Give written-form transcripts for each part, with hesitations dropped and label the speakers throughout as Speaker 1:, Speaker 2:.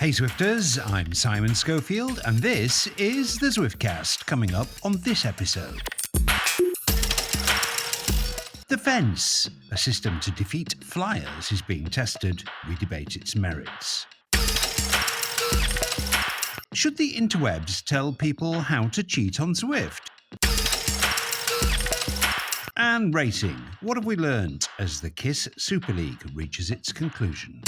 Speaker 1: Hey Zwifters, I'm Simon Schofield, and this is the Zwiftcast, coming up on this episode. The fence, a system to defeat flyers, is being tested. We debate its merits. Should the interwebs tell people how to cheat on Zwift? And racing, what have we learned as the Kiss SuperLeague reaches its conclusion?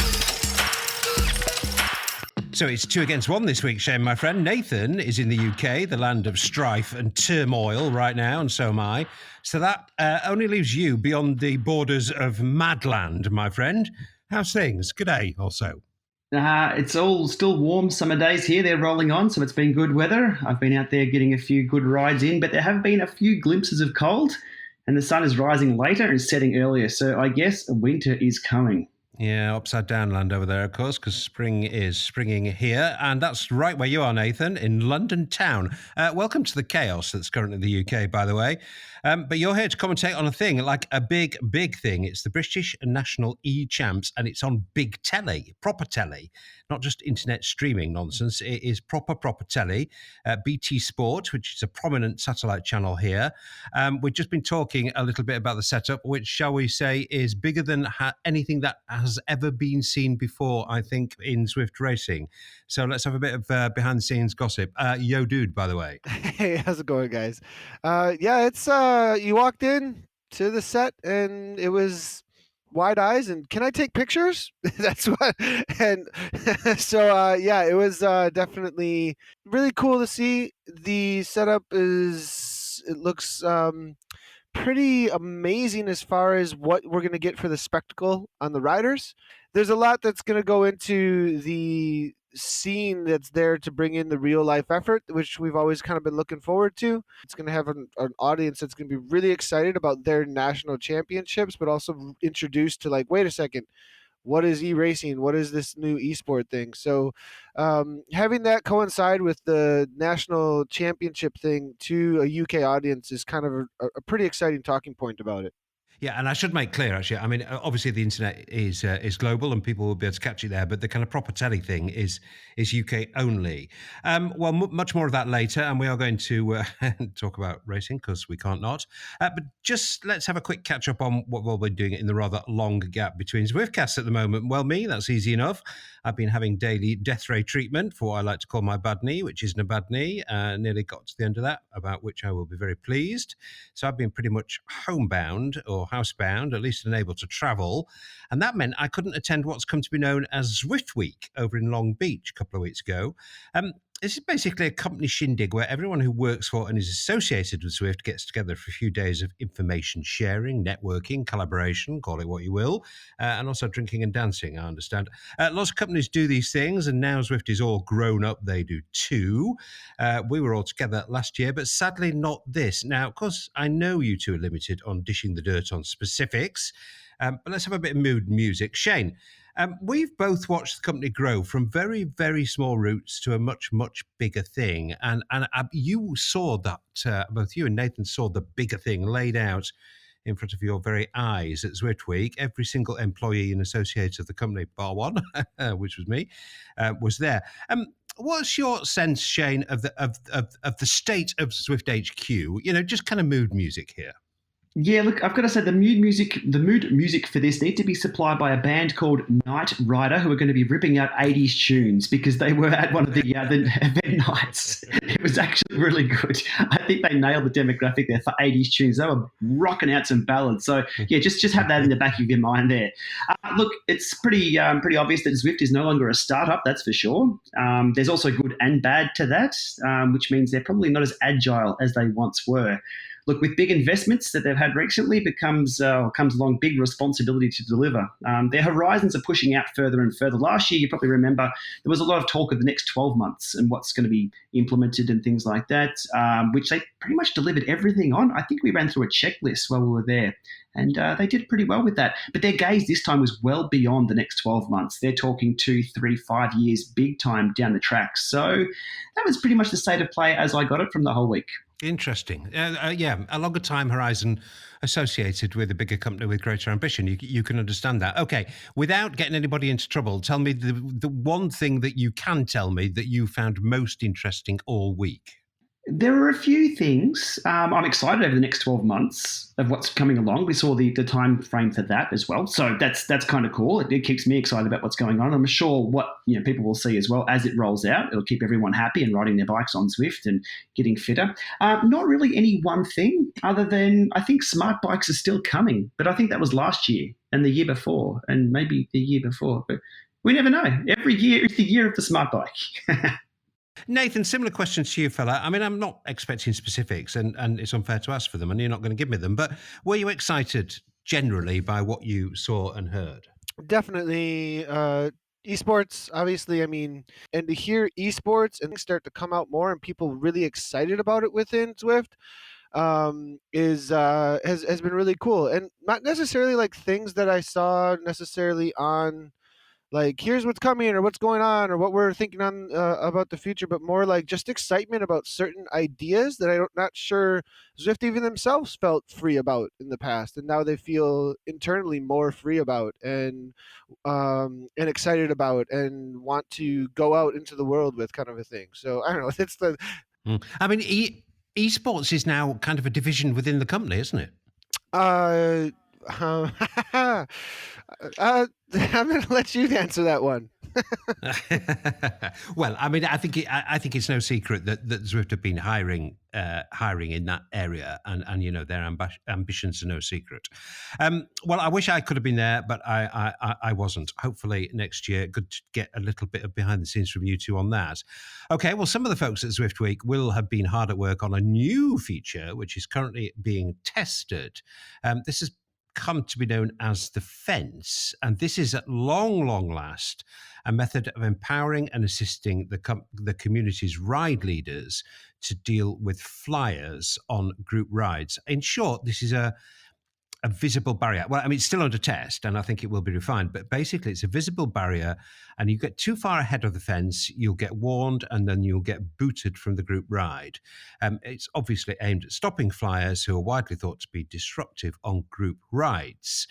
Speaker 1: So it's 2 against 1 this week, Shane, my friend. Nathan is in the UK, the land of strife and turmoil right now, and so am I. So that only leaves you beyond the borders of Madland, my friend. How's things? Good day, also.
Speaker 2: It's all still warm summer days here. They're rolling on, so it's been good weather. I've been out there getting a few good rides in, but there have been a few glimpses of cold, and the sun is rising later and setting earlier. So I guess winter is coming.
Speaker 1: Yeah, upside down land over there, of course, because spring is springing here. And that's right where you are, Nathan, in London town. Welcome to the chaos that's currently the UK, by the way. But you're here to commentate on a thing, like a big, big thing. It's the British National E-Champs, and it's on big telly, proper telly, not just internet streaming nonsense. It is proper telly. BT Sport, which is a prominent satellite channel here. We've just been talking a little bit about the setup, which, shall we say, is bigger than anything that has ever been seen before, I think, in Zwift racing. So let's have a bit of behind-the-scenes gossip. Yo, dude, by the way.
Speaker 3: Hey, how's it going, guys? Yeah, it's you walked in to the set and it was wide eyes and can I take pictures? That's what. And so yeah, it was definitely really cool to see. The setup it looks pretty amazing as far as what we're going to get for the spectacle on the riders. There's a lot that's going to go into the scene that's there to bring in the real life effort, which we've always kind of been looking forward to. It's going to have an audience that's going to be really excited about their national championships, but also introduced to, like, wait a second, what is e-racing? What is this new esport thing? So having that coincide with the national championship thing to a UK audience is kind of a pretty exciting talking point about it.
Speaker 1: Yeah, and I should make clear, actually, I mean, obviously the internet is global and people will be able to catch it there, but the kind of proper telly thing is UK only. Well, much more of that later, and we are going to talk about racing, because we can't not. But just let's have a quick catch-up on what we'll be doing in the rather long gap between Zwiftcasts at the moment. Well, that's easy enough. I've been having daily death ray treatment for what I like to call my bad knee, which isn't a bad knee. Nearly got to the end of that, about which I will be very pleased. So I've been pretty much homebound or housebound, at least unable to travel. And that meant I couldn't attend what's come to be known as Zwift Week over in Long Beach a couple of weeks ago. This is basically a company shindig where everyone who works for and is associated with Zwift gets together for a few days of information sharing, networking, collaboration, call it what you will, and also drinking and dancing, I understand. Lots of companies do these things, and now Zwift is all grown up. They do too. We were all together last year, but sadly not this. Now, of course, I know you two are limited on dishing the dirt on specifics, but let's have a bit of mood music. Shane, we've both watched the company grow from very, very small roots to a much, much bigger thing. And you saw that, both you and Nathan saw the bigger thing laid out in front of your very eyes at Zwift Week. Every single employee and associate of the company, bar one, which was me, was there. What's your sense, Shane, of the state of Zwift HQ? You know, just kind of mood music here.
Speaker 2: Yeah, look, I've got to say the mood music for this needs to be supplied by a band called Night Rider, who are going to be ripping out 80s tunes, because they were at one of the event nights. It was actually really good. I think they nailed the demographic there for 80s tunes. They were rocking out some ballads. So yeah, just have that in the back of your mind there. Look, it's pretty obvious that Zwift is no longer a startup, that's for sure. There's also good and bad to that, which means they're probably not as agile as they once were. Look, with big investments that they've had recently comes along big responsibility to deliver. Their horizons are pushing out further and further. Last year, you probably remember, there was a lot of talk of the next 12 months and what's going to be implemented and things like that, which they pretty much delivered everything on. I think we ran through a checklist while we were there, and they did pretty well with that. But their gaze this time was well beyond the next 12 months. They're talking 2, 3, 5 years, big time down the track. So that was pretty much the state of play as I got it from the whole week.
Speaker 1: Interesting. Yeah, a longer time horizon associated with a bigger company with greater ambition. You can understand that. Okay, without getting anybody into trouble, tell me the one thing that you can tell me that you found most interesting all week.
Speaker 2: There are a few things. I'm excited over the next 12 months of what's coming along. We saw the time frame for that as well. So that's kind of cool. It keeps me excited about what's going on. I'm sure what people will see as well as it rolls out. It'll keep everyone happy and riding their bikes on Zwift and getting fitter. Not really any one thing other than I think smart bikes are still coming. But I think that was last year and the year before and maybe the year before. But we never know. Every year is the year of the smart bike.
Speaker 1: Nathan, similar questions to you, fella. I mean, I'm not expecting specifics, and it's unfair to ask for them, and you're not going to give me them. But were you excited generally by what you saw and heard?
Speaker 3: Definitely. Esports, obviously, I mean, and to hear esports and start to come out more and people really excited about it within Zwift is has been really cool, and not necessarily like things that I saw necessarily on like here's what's coming or what's going on or what we're thinking on about the future, but more like just excitement about certain ideas that I'm not sure Zwift even themselves felt free about in the past, and now they feel internally more free about and excited about and want to go out into the world with, kind of a thing. So I don't know. It's the
Speaker 1: I mean, esports is now kind of a division within the company, isn't it?
Speaker 3: uh, I'm gonna let you answer that one.
Speaker 1: Well, I mean, I think it's no secret that Zwift have been hiring in that area, and their ambitions are no secret. Well, I wish I could have been there, but I wasn't. Hopefully next year, good to get a little bit of behind the scenes from you two on that. Okay, well, some of the folks at Zwift Week will have been hard at work on a new feature which is currently being tested. This is come to be known as the fence. And this is at long last a method of empowering and assisting the community's ride leaders to deal with flyers on group rides. In short, this is a visible barrier. Well, I mean, it's still under test, and I think it will be refined, but basically it's a visible barrier, and you get too far ahead of the fence, you'll get warned, and then you'll get booted from the group ride. It's obviously aimed at stopping flyers who are widely thought to be disruptive on group rides.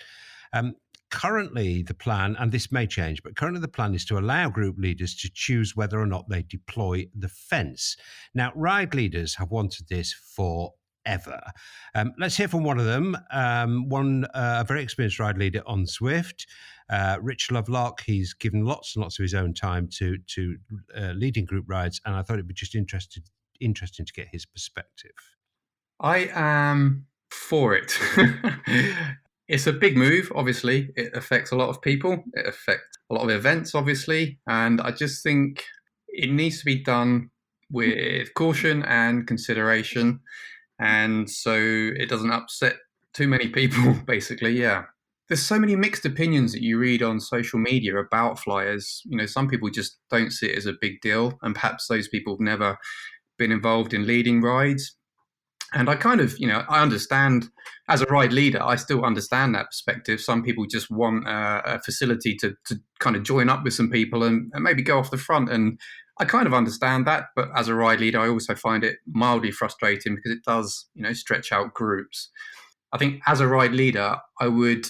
Speaker 1: Currently, the plan, and this may change, but currently the plan is to allow group leaders to choose whether or not they deploy the fence. Now, ride leaders have wanted this for ever. Let's hear from one of them. A very experienced ride leader on Zwift, Rich Lovelock. He's given lots and lots of his own time to leading group rides, and I thought it'd be just interesting to get his perspective.
Speaker 4: I am for it. It's a big move, obviously. It affects a lot of people. It affects a lot of events, obviously. And I just think it needs to be done with caution and consideration. And so it doesn't upset too many people, basically, yeah. There's so many mixed opinions that you read on social media about flyers. Some people just don't see it as a big deal. And perhaps those people have never been involved in leading rides. And I kind of, I understand as a ride leader, I still understand that perspective. Some people just want a facility to kind of join up with some people and maybe go off the front. And I kind of understand that. But as a ride leader, I also find it mildly frustrating because it does, stretch out groups. I think as a ride leader, I would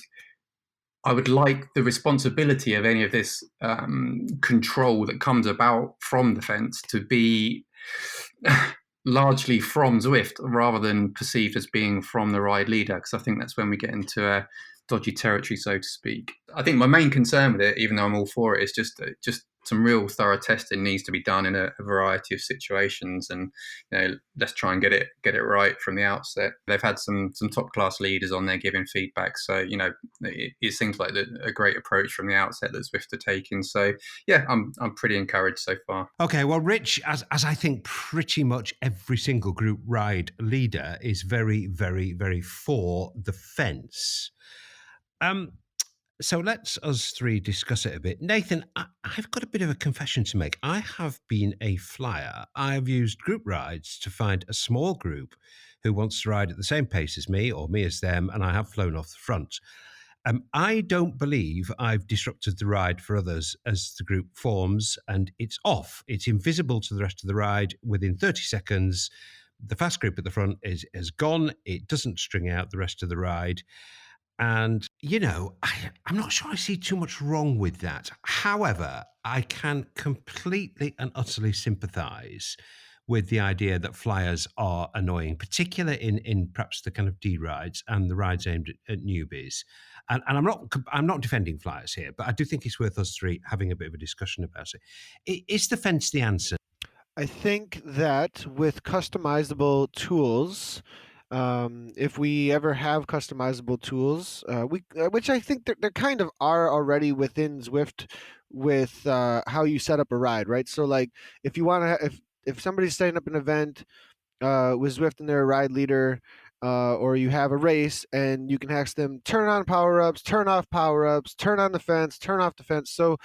Speaker 4: like the responsibility of any of this control that comes about from the fence to be largely from Zwift rather than perceived as being from the ride leader, because I think that's when we get into a dodgy territory, so to speak. I think my main concern with it, even though I'm all for it, is just some real thorough testing needs to be done in a variety of situations, and let's try and get it right from the outset. They've had some top class leaders on there giving feedback, so it seems like a great approach from the outset that Zwift are taking. So yeah, I'm pretty encouraged so far.
Speaker 1: Okay, well, Rich, as I think pretty much every single group ride leader is very, very, very for the fence. So let's us three discuss it a bit. Nathan, I've got a bit of a confession to make. I have been a flyer. I've used group rides to find a small group who wants to ride at the same pace as me or me as them, and I have flown off the front. I don't believe I've disrupted the ride for others as the group forms, and it's off. It's invisible to the rest of the ride within 30 seconds the fast group at the front is gone. It doesn't string out the rest of the ride. And, I'm not sure I see too much wrong with that. However, I can completely and utterly sympathize with the idea that flyers are annoying, particularly in perhaps the kind of D rides and the rides aimed at newbies. And I'm not defending flyers here, but I do think it's worth us three having a bit of a discussion about it. Is the fence the answer?
Speaker 3: I think that with customizable tools, if we ever have customizable tools, which I think there kind of are already within Zwift with how you set up a ride, right? So like if you want to, if somebody's setting up an event with Zwift and they're a ride leader, or you have a race and you can ask them turn on power-ups, turn off power-ups, turn on the fence, turn off the fence. So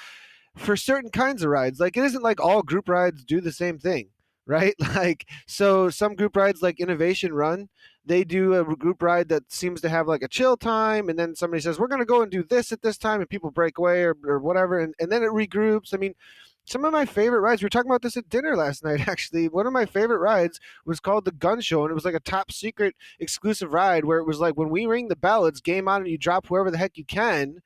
Speaker 3: for certain kinds of rides, like it isn't like all group rides do the same thing, right? Like, so some group rides like Innovation Run, they do a group ride that seems to have like a chill time, and then somebody says we're going to go and do this at this time, and people break away or whatever, and then it regroups. I mean, some of my favorite rides, we were talking about this at dinner last night, actually. One of my favorite rides was called the Gun Show, and it was like a top secret exclusive ride where it was like when we ring the bell, it's game on and you drop whoever the heck you can.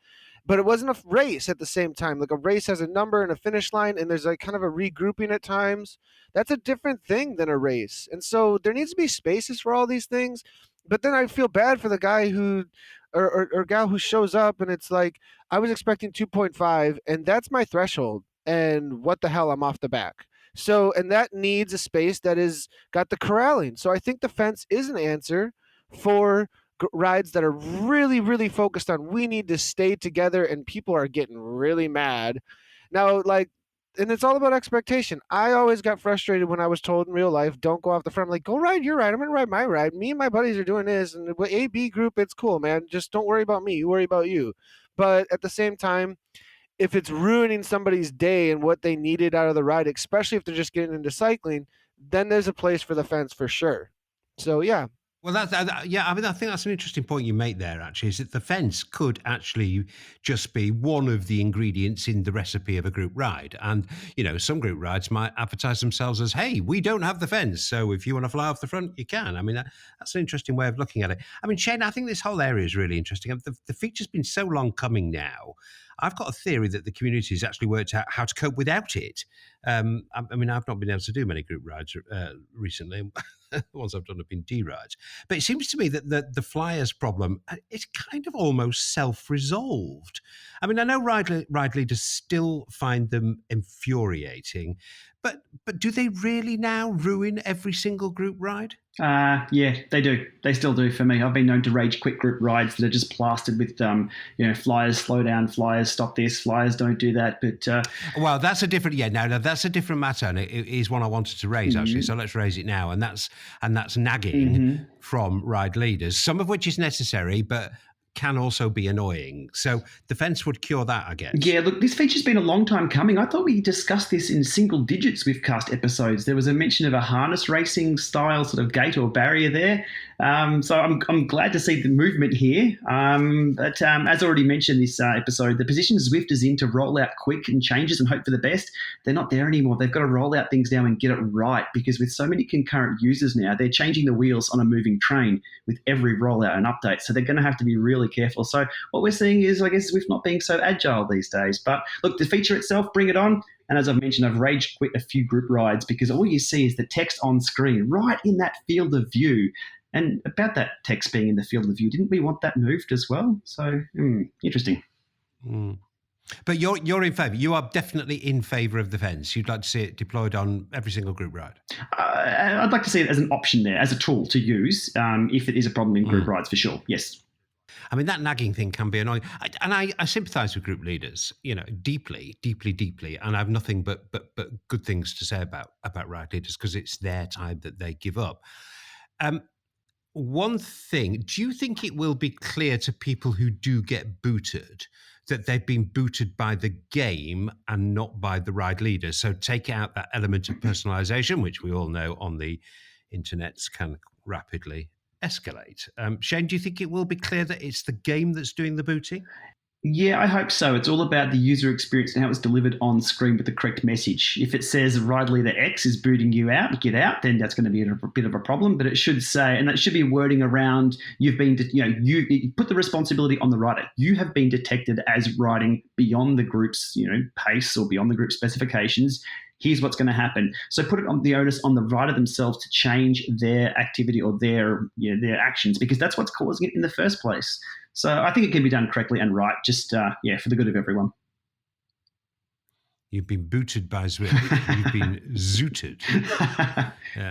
Speaker 3: But it wasn't a race at the same time. Like a race has a number and a finish line, and there's like kind of a regrouping at times. That's a different thing than a race. And so there needs to be spaces for all these things. But then I feel bad for the guy who or gal who shows up and it's like, I was expecting 2.5 and that's my threshold. And what the hell, I'm off the back. So, and that needs a space that is got the corralling. So I think the fence is an answer for rides that are really, really focused on we need to stay together and people are getting really mad. Now, like, and it's all about expectation. I always got frustrated when I was told in real life, don't go off the front. I'm like, go ride your ride. I'm going to ride my ride. Me and my buddies are doing this. And with A-B group, it's cool, man. Just don't worry about me. You worry about you. But at the same time, if it's ruining somebody's day and what they needed out of the ride, especially if they're just getting into cycling, then there's a place for the fence for sure. So, yeah.
Speaker 1: Well, yeah. I mean, I think that's an interesting point you make there. Actually, is that the fence could actually just be one of the ingredients in the recipe of a group ride, and some group rides might advertise themselves as, "Hey, we don't have the fence, so if you want to fly off the front, you can." I mean, that's an interesting way of looking at it. I mean, Shane, I think this whole area is really interesting. The feature's been so long coming now. I've got a theory that the community has actually worked out how to cope without it. I mean, I've not been able to do many group rides recently. The ones I've done have been D rides. But it seems to me that the flyers problem is kind of almost self-resolved. I mean, I know ride leaders still find them infuriating, but do they really now ruin every single group ride?
Speaker 2: Yeah, they do. They still do for me. I've been known to rage quit group rides that are just plastered with, flyers slow down, flyers stop this, flyers don't do that. But
Speaker 1: well, that's a different. Yeah, no, that's a different matter, and it is one I wanted to raise actually. So let's raise it now, and that's nagging from ride leaders, some of which is necessary, but can also be annoying. So the fence would cure that, I guess.
Speaker 2: Yeah, look, this feature's been a long time coming. I thought we discussed this in single digit Zwiftcast episodes. There was a mention of a harness racing style sort of gate or barrier there. So I'm glad to see the movement here. But as already mentioned this episode, the position Zwift is in to roll out quick and changes and hope for the best, they're not there anymore. They've got to roll out things now and get it right, because with so many concurrent users now, they're changing the wheels on a moving train with every rollout and update. So they're going to have to be really careful. So what we're seeing is, I guess, Zwift not being so agile these days. But look, the feature itself, bring it on. And as I've mentioned, I've rage quit a few group rides because all you see is the text on screen right in that field of view. And about that text being in the field of view, didn't we want that moved as well? So interesting.
Speaker 1: But you're in favour. You are definitely in favour of the fence. You'd like to see it deployed on every single group ride.
Speaker 2: I'd like to see it as an option there, as a tool to use if it is a problem in group rides, for sure. Yes.
Speaker 1: I mean, that nagging thing can be annoying. I sympathise with group leaders, deeply, deeply, deeply. And I have nothing but good things to say about ride leaders, because it's their time that they give up. One thing, do you think it will be clear to people who do get booted that they've been booted by the game and not by the ride leaders? So take out that element of personalisation, which we all know on the internets can rapidly escalate. Shane, do you think it will be clear that it's the game that's doing the booting?
Speaker 2: Yeah, I hope so. It's all about the user experience and how it's delivered on screen with the correct message. If it says ride leader X is booting you out, get out, then that's going to be a bit of a problem. But it should say, and that should be wording around, you've been, you put the responsibility on the rider. You have been detected as riding beyond the group's, pace or beyond the group specifications. Here's what's going to happen. So put it on the onus on the rider themselves to change their activity or their actions, because that's what's causing it in the first place. So I think it can be done correctly and right, just, for the good of everyone.
Speaker 1: You've been booted by Zwift. You've been zooted,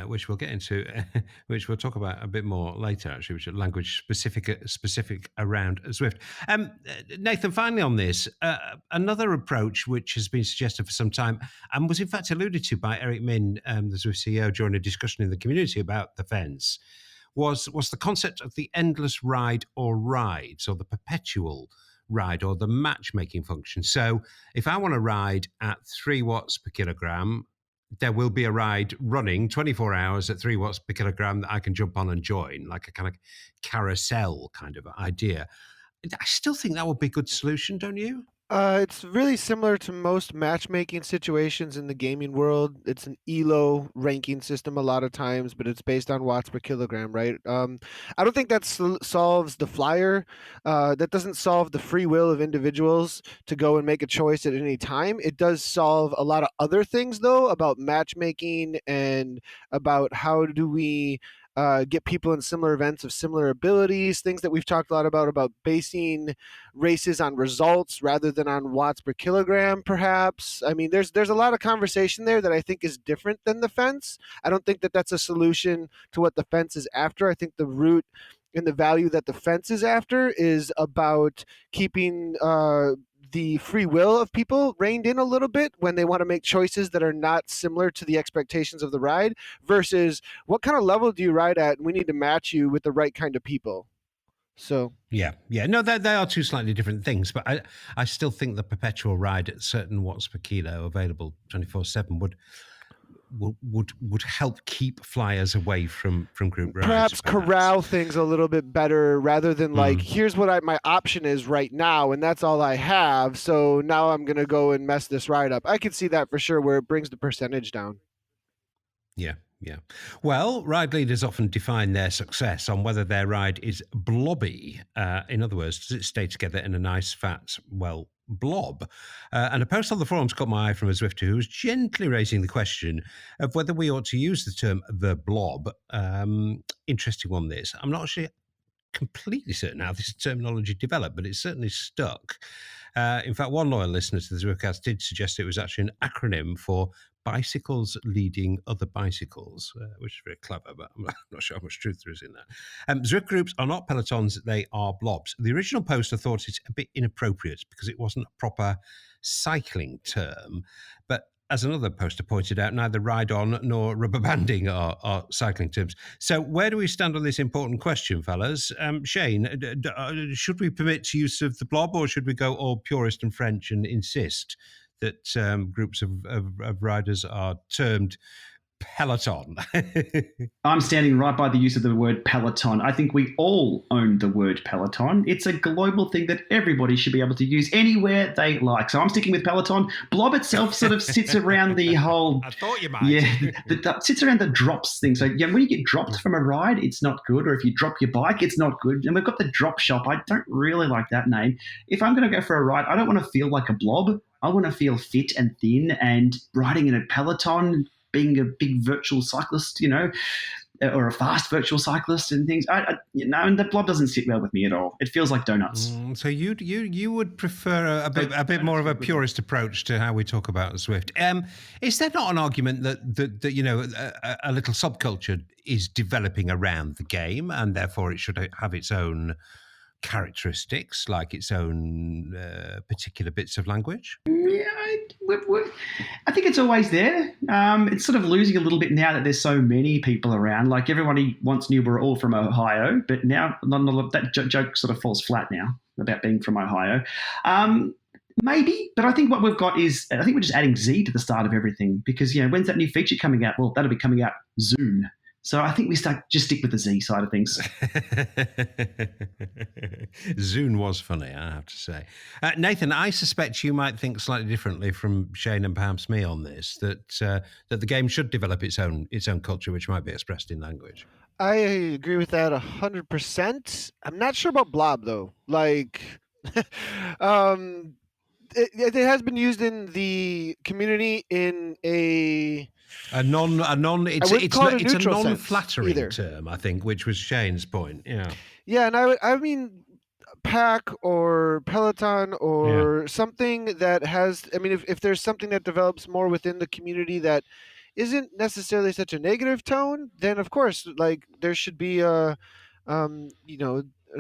Speaker 1: which we'll get into, which we'll talk about a bit more later, actually, which is language specific around Zwift. Nathan, finally on this, another approach which has been suggested for some time and was in fact alluded to by Eric Min, the Zwift CEO, during a discussion in the community about the fence, was the concept of the endless ride or rides, or the perpetual ride, or the matchmaking function. So if I want to ride at 3 watts per kilogram, there will be a ride running 24 hours at 3 watts per kilogram that I can jump on and join, like a kind of carousel kind of idea. I still think that would be a good solution, don't you?
Speaker 3: It's really similar to most matchmaking situations in the gaming world. It's an ELO ranking system a lot of times, but it's based on watts per kilogram, right? I don't think that solves the flyer. That doesn't solve the free will of individuals to go and make a choice at any time. It does solve a lot of other things, though, about matchmaking and about how do we get people in similar events of similar abilities, things that we've talked a lot about basing races on results rather than on watts per kilogram, perhaps. I mean, there's a lot of conversation there that I think is different than the fence. I don't think that that's a solution to what the fence is after. I think the root and the value that the fence is after is about keeping the free will of people reined in a little bit when they want to make choices that are not similar to the expectations of the ride, versus what kind of level do you ride at, and we need to match you with the right kind of people. So
Speaker 1: yeah, no, they are two slightly different things, but I still think the perpetual ride at certain watts per kilo available 24/7 would help keep flyers away from group rides.
Speaker 3: Perhaps corral things a little bit better rather than like, here's what my option is right now, and that's all I have. So now I'm going to go and mess this ride up. I can see that for sure, where it brings the percentage down.
Speaker 1: Yeah. Well, ride leaders often define their success on whether their ride is blobby. In other words, does it stay together in a nice, fat, blob? And a post on the forums caught my eye from a Zwifter who was gently raising the question of whether we ought to use the term the blob. Interesting one, this. I'm not actually completely certain how this terminology developed, but it certainly stuck. In fact, one loyal listener to the Zwiftcast did suggest it was actually an acronym for bicycles leading other bicycles, which is very clever, but I'm not sure how much truth there is in that. Zwift groups are not pelotons, they are blobs. The original poster thought it's a bit inappropriate because it wasn't a proper cycling term, but as another poster pointed out, neither ride-on nor rubber banding are cycling terms. So where do we stand on this important question, fellas? Shane, should we permit use of the blob, or should we go all purist and French and insist that groups of riders are termed peloton?
Speaker 2: I'm standing right by the use of the word peloton. I think we all own the word peloton. It's a global thing that everybody should be able to use anywhere they like. So I'm sticking with peloton. Blob itself sort of sits around the whole...
Speaker 1: I thought you might.
Speaker 2: Yeah, that sits around the drops thing. So when you get dropped from a ride, it's not good. Or if you drop your bike, it's not good. And we've got the drop shop. I don't really like that name. If I'm going to go for a ride, I don't want to feel like a blob. I want to feel fit and thin, and riding in a peloton, being a big virtual cyclist, or a fast virtual cyclist and things. And the blob doesn't sit well with me at all. It feels like donuts.
Speaker 1: So you would prefer a bit more of a purist approach to how we talk about Zwift. Is there not an argument that a little subculture is developing around the game, and therefore it should have its own characteristics, like its own particular bits of language?
Speaker 2: Yeah, I think it's always there. It's sort of losing a little bit now that there's so many people around. Like, everybody once knew we're all from Ohio, but now that joke sort of falls flat now about being from Ohio. Maybe, but I think what we've got is, we're just adding Z to the start of everything, because, when's that new feature coming out? Well, that'll be coming out soon. So I think we just stick with the Z side of things.
Speaker 1: Zune was funny, I have to say. Nathan, I suspect you might think slightly differently from Shane and perhaps me on this, that the game should develop its own culture, which might be expressed in language.
Speaker 3: I agree with that 100%. I'm not sure about Blob though. Like, it has been used in the community in a
Speaker 1: non-flattering term, I think, which was Shane's point. Yeah.
Speaker 3: Yeah, and I mean Pack or Peloton or something that has, I mean, if there's something that develops more within the community that isn't necessarily such a negative tone, then of course, like, there should be a, an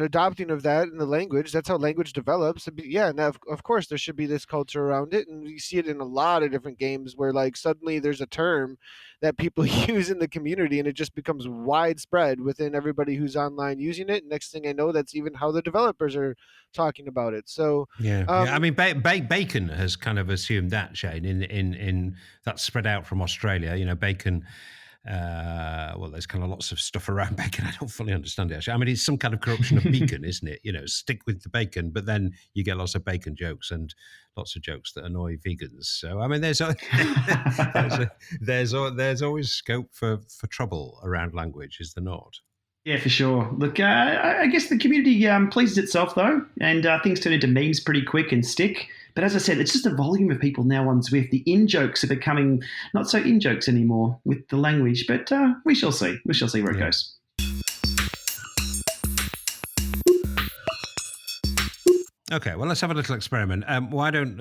Speaker 3: adopting of that in the language. That's how language develops. Yeah, and of course there should be this culture around it, and we see it in a lot of different games where, like, suddenly there's a term that people use in the community, and it just becomes widespread within everybody who's online using it. Next thing I know, that's even how the developers are talking about it. So
Speaker 1: I mean, Bacon has kind of assumed that, Shane, in that's spread out from Australia. Bacon. Well, there's kind of lots of stuff around bacon. I don't fully understand it, actually. I mean, it's some kind of corruption of bacon, isn't it? Stick with the bacon, but then you get lots of bacon jokes and lots of jokes that annoy vegans. So, I mean, there's always scope for trouble around language, is there not?
Speaker 2: Yeah, for sure. Look, I guess the community pleases itself, though, and things turn into memes pretty quick and stick. But as I said, it's just the volume of people now on Zwift. The in-jokes are becoming not so in-jokes anymore with the language, but we shall see. We shall see where it goes.
Speaker 1: Okay, well, let's have a little experiment. Why don't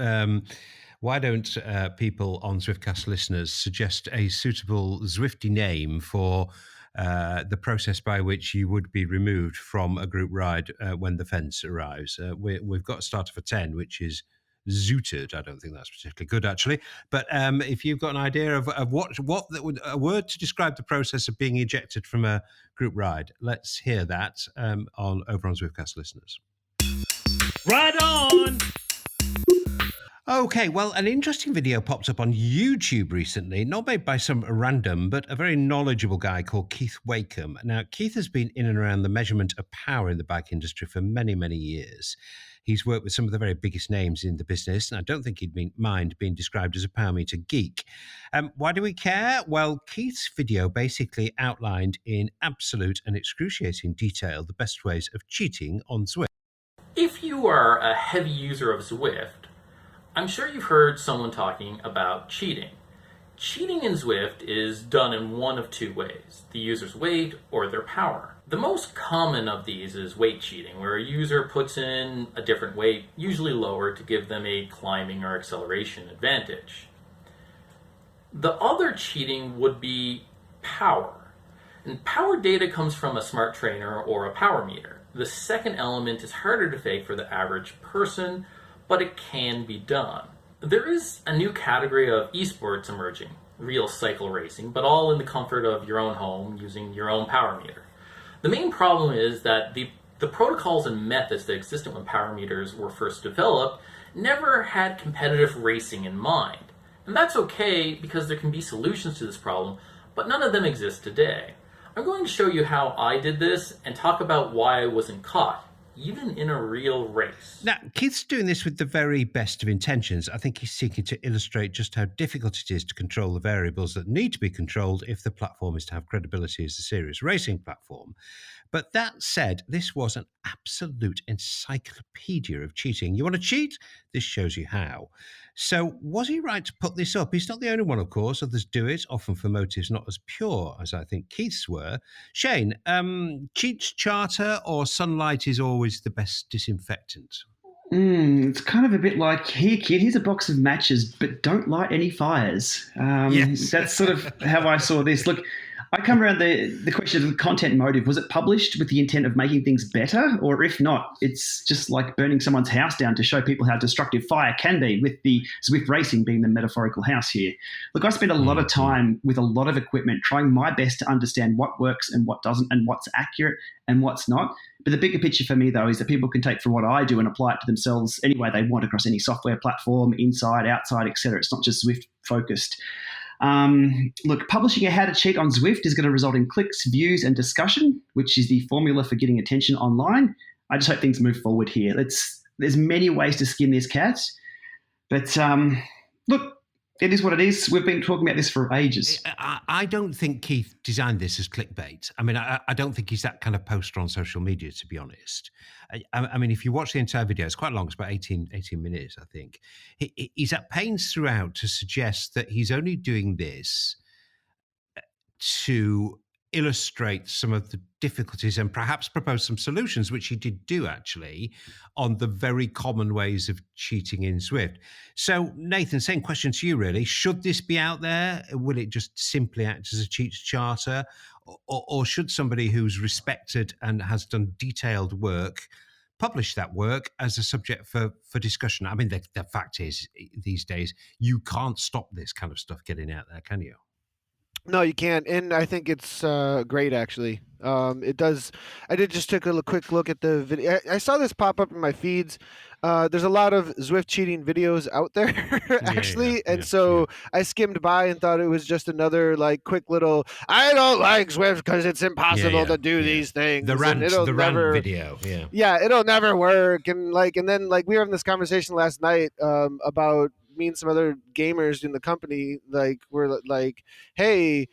Speaker 1: people on Zwiftcast listeners suggest a suitable Zwifty name for the process by which you would be removed from a group ride when the fence arrives? We've got a starter for 10, which is zooted. I don't think that's particularly good, actually. But if you've got an idea of what that would, a word to describe the process of being ejected from a group ride, let's hear that over on Zwiftcast listeners.
Speaker 5: Right on!
Speaker 1: Okay, well, an interesting video popped up on YouTube recently, not made by some random, but a very knowledgeable guy called Keith Wakeham. Now, Keith has been in and around the measurement of power in the bike industry for many, many years. He's worked with some of the very biggest names in the business, and I don't think he'd mind being described as a power meter geek. Why do we care? Well, Keith's video basically outlined in absolute and excruciating detail the best ways of cheating on Zwift.
Speaker 5: If you are a heavy user of Zwift, I'm sure you've heard someone talking about cheating. Cheating in Zwift is done in one of two ways: the user's weight or their power. The most common of these is weight cheating, where a user puts in a different weight, usually lower, to give them a climbing or acceleration advantage. The other cheating would be power. And power data comes from a smart trainer or a power meter. The second element is harder to fake for the average person, but it can be done. There is a new category of esports emerging, real cycle racing, but all in the comfort of your own home using your own power meter. The main problem is that the protocols and methods that existed when power meters were first developed never had competitive racing in mind. And that's okay, because there can be solutions to this problem, but none of them exist today. I'm going to show you how I did this and talk about why I wasn't caught, even in a real race.
Speaker 1: Now, Keith's doing this with the very best of intentions. I think he's seeking to illustrate just how difficult it is to control the variables that need to be controlled if the platform is to have credibility as a serious racing platform. But that said, this was an absolute encyclopedia of cheating. You want to cheat? This shows you how. So was he right to put this up? He's not the only one, of course. Others do it, often for motives not as pure as I think Keith's were. Shane, cheats charter or sunlight is always the best disinfectant?
Speaker 2: It's kind of a bit like, here, kid, here's a box of matches, but don't light any fires.
Speaker 1: Yes.
Speaker 2: That's sort of how I saw this. Look, I come around the question of the content motive. Was it published with the intent of making things better? Or if not, it's just like burning someone's house down to show people how destructive fire can be, with the Zwift racing being the metaphorical house here. Look, I spent a lot of time with a lot of equipment trying my best to understand what works and what doesn't, and what's accurate and what's not. But the bigger picture for me, though, is that people can take from what I do and apply it to themselves any way they want across any software platform, inside, outside, etc. It's not just Zwift focused. Look, publishing a how to cheat on Zwift is going to result in clicks, views, and discussion, which is the formula for getting attention online. I just hope things move forward here. There's many ways to skin this cat, but look, it is what it is. We've been talking about this for ages.
Speaker 1: I don't think Keith designed this as clickbait. I mean, I don't think he's that kind of poster on social media, to be honest. I mean, if you watch the entire video, it's quite long. It's about 18 minutes, I think. He's at pains throughout to suggest that he's only doing this to illustrate some of the difficulties and perhaps propose some solutions, which he did do actually, on the very common ways of cheating in Zwift. So, Nathan, same question to you really. Should this be out there? Will it just simply act as a cheats charter? Or should somebody who's respected and has done detailed work publish that work as a subject for discussion? I mean, the fact is, these days, you can't stop this kind of stuff getting out there, can you?
Speaker 3: No, you can't, and I think it's great actually. It does. I did just take a quick look at the video. I saw this pop up in my feeds. There's a lot of Zwift cheating videos out there actually, so I skimmed by and thought it was just another like quick little. I don't like Zwift because it's impossible to do these things.
Speaker 1: The rant video.
Speaker 3: Yeah, it'll never work, and then we were having this conversation last night about. Me and some other gamers in the company we're like, hey,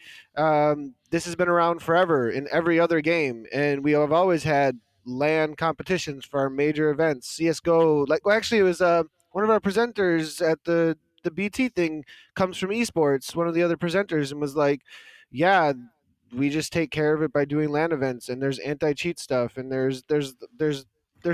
Speaker 3: this has been around forever in every other game, and we have always had LAN competitions for our major events. CSGO, actually it was one of our presenters at the BT thing comes from esports, one of the other presenters, and was like, yeah, we just take care of it by doing LAN events, and there's anti-cheat stuff, and there's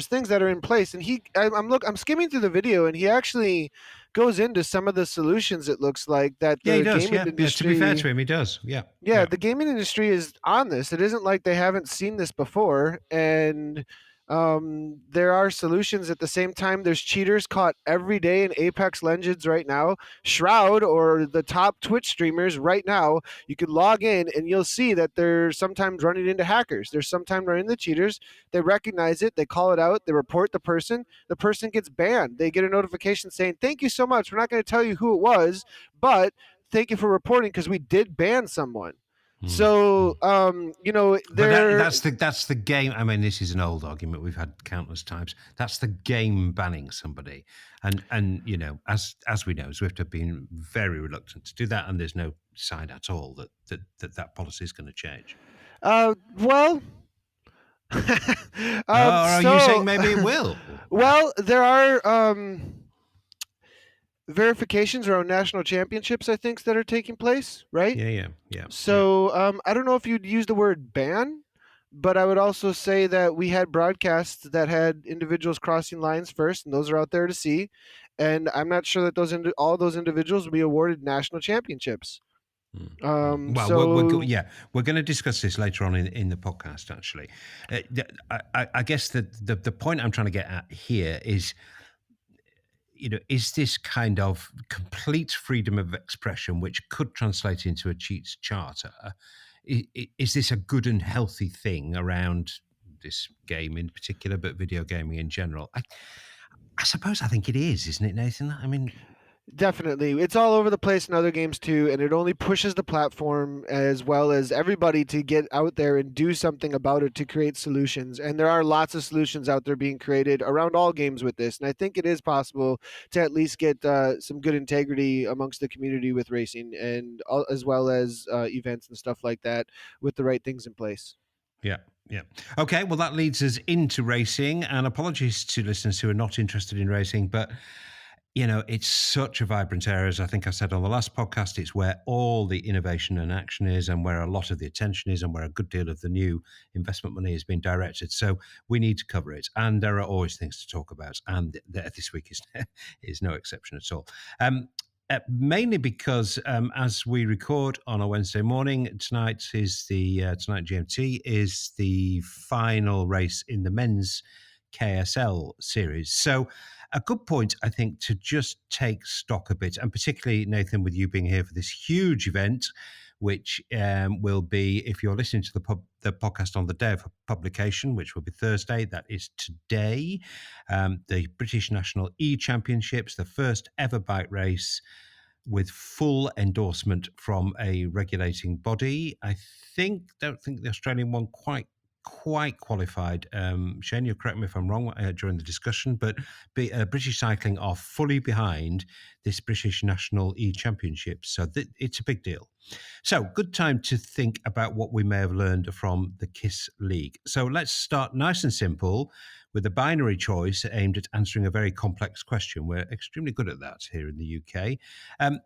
Speaker 3: things that are in place. And I'm skimming through the video, and he actually goes into some of the solutions. It looks like that the gaming industry.
Speaker 1: To be fair to him, he does. Yeah.
Speaker 3: The gaming industry is on this. It isn't like they haven't seen this before, and there are solutions at the same time. There's cheaters caught every day in Apex Legends right now. Shroud, or the top Twitch streamers right now, you could log in and you'll see that they're sometimes running into hackers. They're sometimes running into cheaters. They recognize it. They call it out. They report the person. The person gets banned. They get a notification saying, thank you so much. We're not going to tell you who it was, but thank you for reporting because we did ban someone. So,
Speaker 1: that's the game. I mean, this is an old argument we've had countless times. That's the game banning somebody, and as we know, Zwift have been very reluctant to do that, and there's no sign at all that policy is going to change.
Speaker 3: Well.
Speaker 1: Are you saying maybe it will?
Speaker 3: Well, there are verifications around national championships, I think, that are taking place, right?
Speaker 1: Yeah.
Speaker 3: So I don't know if you'd use the word ban, but I would also say that we had broadcasts that had individuals crossing lines first, and those are out there to see. And I'm not sure that all those individuals will be awarded national championships.
Speaker 1: We're going to discuss this later on in the podcast. Actually, I guess the point I'm trying to get at here is, is this kind of complete freedom of expression, which could translate into a cheats charter? Is this a good and healthy thing around this game in particular, but video gaming in general? I suppose I think it is, isn't it, Nathan? I mean,
Speaker 3: definitely. It's all over the place in other games too, and it only pushes the platform as well as everybody to get out there and do something about it to create solutions. And there are lots of solutions out there being created around all games with this. And I think it is possible to at least get some good integrity amongst the community with racing, and as well as events and stuff like that with the right things in place.
Speaker 1: Yeah. Okay, well, that leads us into racing, and apologies to listeners who are not interested in racing, but it's such a vibrant area. As I think I said on the last podcast, it's where all the innovation and action is, and where a lot of the attention is, and where a good deal of the new investment money is being directed. So we need to cover it, and there are always things to talk about, and this week is no exception at all. Mainly because as we record on a Wednesday morning, tonight GMT is the final race in the men's KSL series. So a good point, I think, to just take stock a bit, and particularly, Nathan, with you being here for this huge event, which will be, if you're listening to the podcast on the day of publication, which will be Thursday, that is today, the British National E-Championships, the first ever bike race, with full endorsement from a regulating body. I don't think the Australian one quite qualified. Shane, you correct me if I'm wrong during the discussion, but British Cycling are fully behind this British National E-Championship. So it's a big deal. So good time to think about what we may have learned from the Kiss League. So let's start nice and simple with a binary choice aimed at answering a very complex question. We're extremely good at that here in the UK.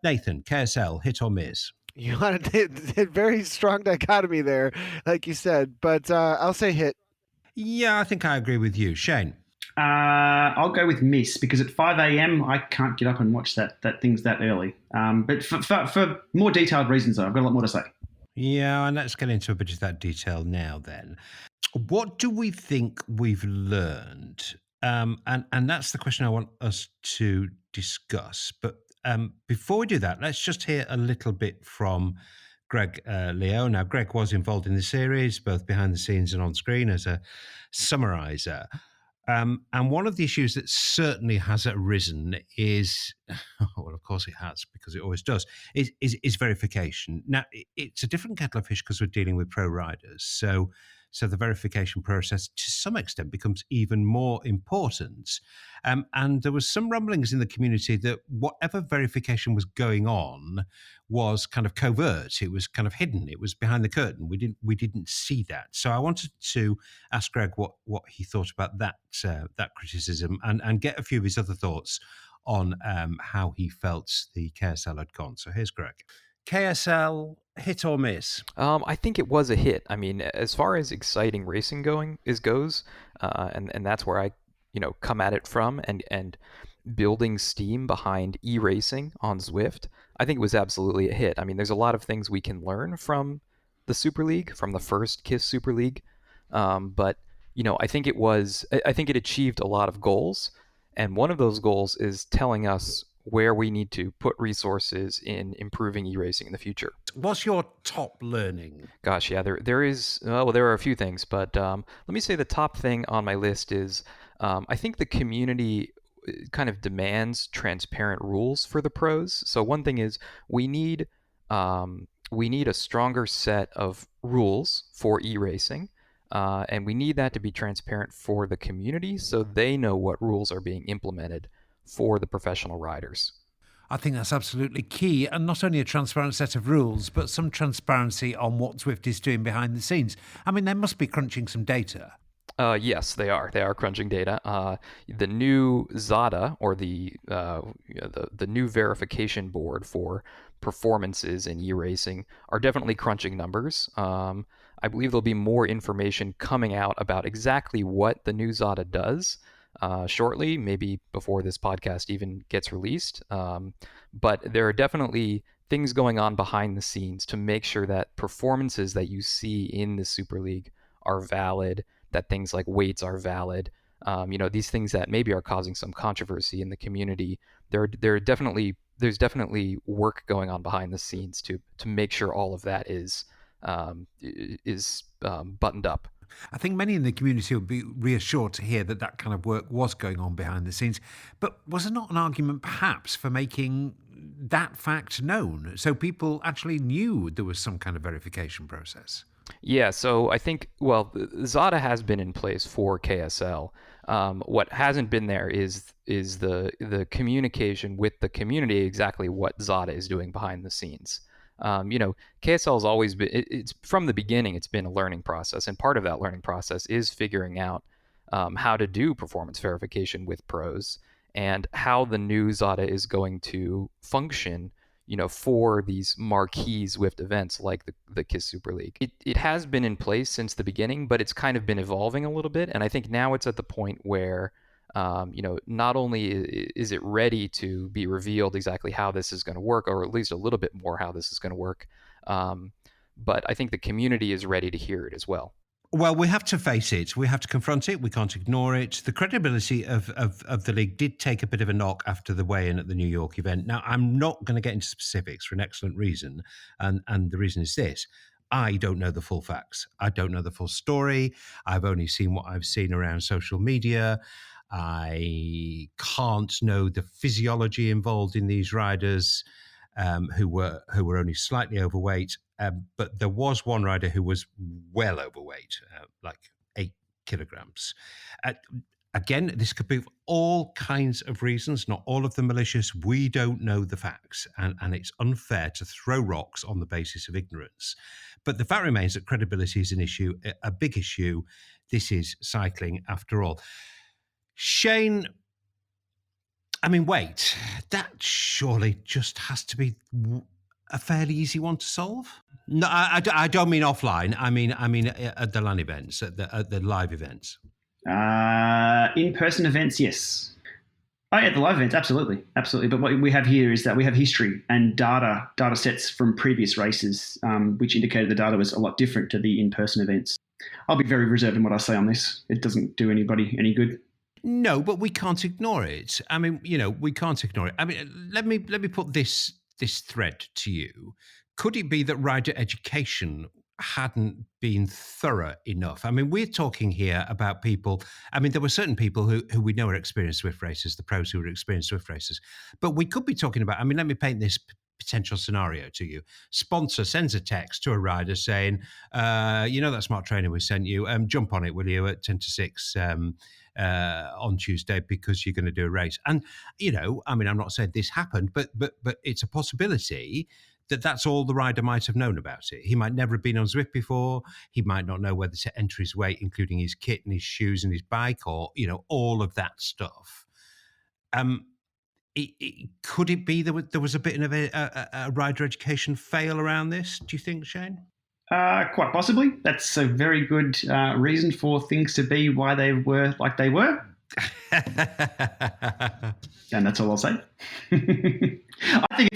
Speaker 1: Nathan, KSL, hit or miss?
Speaker 3: You wanted a very strong dichotomy there, like you said, but I'll say hit.
Speaker 1: Yeah, I think I agree with you. Shane?
Speaker 2: I'll go with miss, because at 5 a.m. I can't get up and watch that things that early. But for more detailed reasons, though, I've got a lot more to say.
Speaker 1: Yeah, and let's get into a bit of that detail now then. What do we think we've learned? And that's the question I want us to discuss. But before we do that, let's just hear a little bit from Greg Leo. Now, Greg was involved in the series, both behind the scenes and on screen as a summarizer. And one of the issues that certainly has arisen is, well, of course it has, because it always does, is verification. Now, it's a different kettle of fish because we're dealing with pro riders. So the verification process, to some extent, becomes even more important. And there was some rumblings in the community that whatever verification was going on was kind of covert. It was kind of hidden. It was behind the curtain. We didn't see that. So I wanted to ask Greg what he thought about that criticism and get a few of his other thoughts on how he felt the KSL had gone. So here's Greg. KSL, hit or miss?
Speaker 6: I think it was a hit. I mean, as far as exciting racing goes, and that's where I, come at it from, and building steam behind e-racing on Zwift, I think it was absolutely a hit. I mean, there's a lot of things we can learn from the Super League, from the first Kiss Super League, but I think it achieved a lot of goals, and one of those goals is telling us where we need to put resources in improving e-racing in the future.
Speaker 1: What's your top learning?
Speaker 6: Gosh, yeah, there are a few things, but let me say the top thing on my list is I think the community kind of demands transparent rules for the pros. So one thing is we need a stronger set of rules for e-racing, and we need that to be transparent for the community so they know what rules are being implemented for the professional riders.
Speaker 7: I think that's absolutely key, and not only a transparent set of rules, but some transparency on what Zwift is doing behind the scenes. I mean, they must be crunching some data.
Speaker 6: Yes, they are. They are crunching data. The new ZADA, or the new verification board for performances in e-racing, are definitely crunching numbers. I believe there'll be more information coming out about exactly what the new ZADA does shortly, maybe before this podcast even gets released. But there are definitely things going on behind the scenes to make sure that performances that you see in the Super League are valid, that things like weights are valid. These things that maybe are causing some controversy in the community. There's definitely work going on behind the scenes to make sure all of that is buttoned up.
Speaker 7: I think many in the community would be reassured to hear that kind of work was going on behind the scenes. But was there not an argument perhaps for making that fact known so people actually knew there was some kind of verification process?
Speaker 6: Yeah, so I think, ZADA has been in place for KSL. What hasn't been there is the communication with the community, exactly what ZADA is doing behind the scenes. KSL has always been, it's from the beginning, it's been a learning process. And part of that learning process is figuring out how to do performance verification with pros and how the new ZADA is going to function, for these marquee Zwift events like the Kiss Super League. It has been in place since the beginning, but it's kind of been evolving a little bit. And I think now it's at the point where not only is it ready to be revealed exactly how this is going to work, or at least a little bit more how this is going to work, but I think the community is ready to hear it as well.
Speaker 1: Well, we have to face it. We have to confront it. We can't ignore it. The credibility of the league did take a bit of a knock after the weigh-in at the New York event. Now, I'm not going to get into specifics for an excellent reason, and the reason is this. I don't know the full facts. I don't know the full story. I've only seen what I've seen around social media. I can't know the physiology involved in these riders. who were only slightly overweight. But there was one rider who was well overweight, like 8 kilograms. Again, this could be for all kinds of reasons, not all of them malicious. We don't know the facts, and it's unfair to throw rocks on the basis of ignorance. But the fact remains that credibility is an issue, a big issue. This is cycling after all. Shane, I mean, wait, that surely just has to be a fairly easy one to solve. No, I don't mean offline. I mean at the LAN events, at the live events.
Speaker 2: In-person events, yes. Oh, yeah, the live events, absolutely. But what we have here is that we have history and data sets from previous races, which indicated the data was a lot different to the in-person events. I'll be very reserved in what I say on this. It doesn't do anybody any good.
Speaker 1: No, but we can't ignore it. I mean, we can't ignore it. I mean, let me put this thread to you. Could it be that rider education hadn't been thorough enough? I mean, we're talking here about people. I mean, there were certain people who we know are experienced Zwift racers, the pros who are experienced Zwift racers. But we could be talking about, I mean, let me paint this potential scenario to you. Sponsor sends a text to a rider saying, that smart trainer we sent you, jump on it, will you, at 10 to 6 on Tuesday, because you're going to do a race. And, I mean, I'm not saying this happened, but it's a possibility that's all the rider might have known about it. He might never have been on Zwift before. He might not know whether to enter his weight, including his kit and his shoes and his bike, or, all of that stuff. Could it be there was a bit of a rider education fail around this, do you think, Shane?
Speaker 2: Quite possibly. That's a very good reason for things to be why they were like they were. And that's all I'll say. I think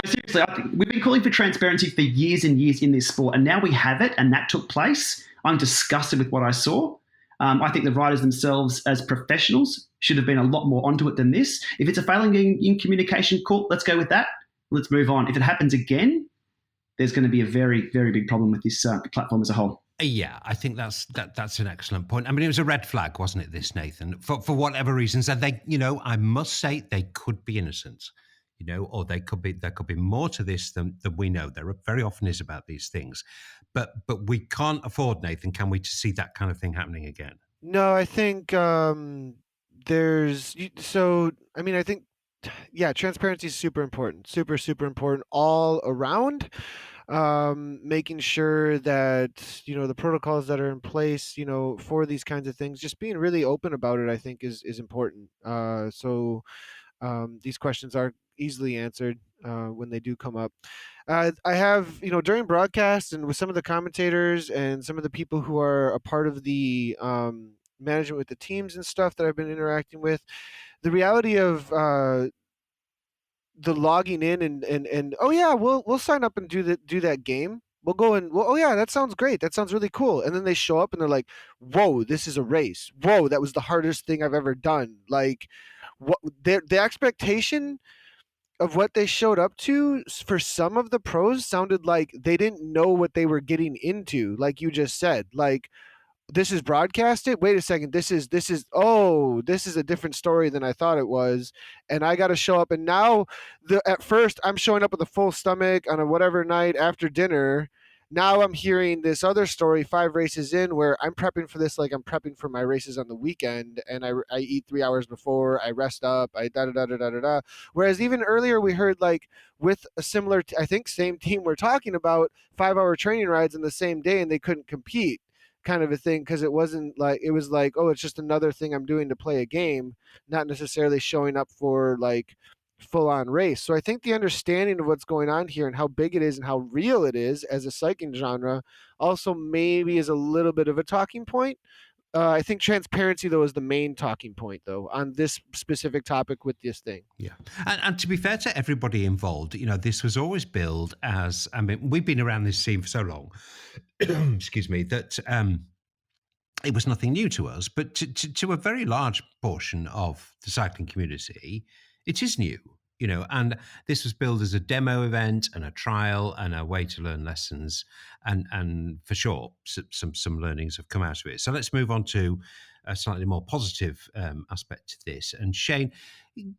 Speaker 2: seriously, we've been calling for transparency for years and years in this sport, and now we have it, and that took place. I'm disgusted with what I saw. I think the riders themselves, as professionals, should have been a lot more onto it than this. If it's a failing in communication, cool, let's go with that. Let's move on. If it happens again, there's going to be a very, very big problem with this platform as a whole.
Speaker 1: Yeah, I think that's an excellent point. I mean, it was a red flag, wasn't it, this, Nathan? For whatever reasons, and they, I must say, they could be innocent, or there could be more to this than we know. There very often is about these things, but we can't afford, Nathan, can we, to see that kind of thing happening again?
Speaker 3: No, I think I think, yeah, transparency is super important, super important all around. Making sure that, the protocols that are in place, for these kinds of things, just being really open about it, I think is important. So these questions are easily answered when they do come up. I have, during broadcast and with some of the commentators and some of the people who are a part of the management with the teams and stuff that I've been interacting with, the reality of the logging in and oh yeah, we'll sign up and do that game. We'll go and oh yeah, that sounds great. That sounds really cool. And then they show up and they're like, whoa, this is a race. Whoa, that was the hardest thing I've ever done. Like, what the expectation of what they showed up to for some of the pros sounded like they didn't know what they were getting into. Like you just said, like, this is broadcasted. Wait a second. This is a different story than I thought it was. And I got to show up. And now at first I'm showing up with a full stomach on a whatever night after dinner. Now I'm hearing this other story 5 races in where I'm prepping for this like I'm prepping for my races on the weekend, and I eat 3 hours before, I rest up, I da-da-da-da-da-da. Whereas even earlier we heard, like, with a similar, I think same team we're talking about, 5-hour training rides in the same day and they couldn't compete, kind of a thing, because it was like, oh, it's just another thing I'm doing to play a game, not necessarily showing up for like full-on race. So I think the understanding of what's going on here and how big it is and how real it is as a cycling genre also maybe is a little bit of a talking point. I think transparency, though, is the main talking point, though, on this specific topic with this thing.
Speaker 1: Yeah. And to be fair to everybody involved, this was always billed as, I mean, we've been around this scene for so long, excuse me, that it was nothing new to us. But to a very large portion of the cycling community, it is new. And this was billed as a demo event and a trial and a way to learn lessons. And for sure, some learnings have come out of it. So let's move on to slightly more positive aspect to this. And Shane,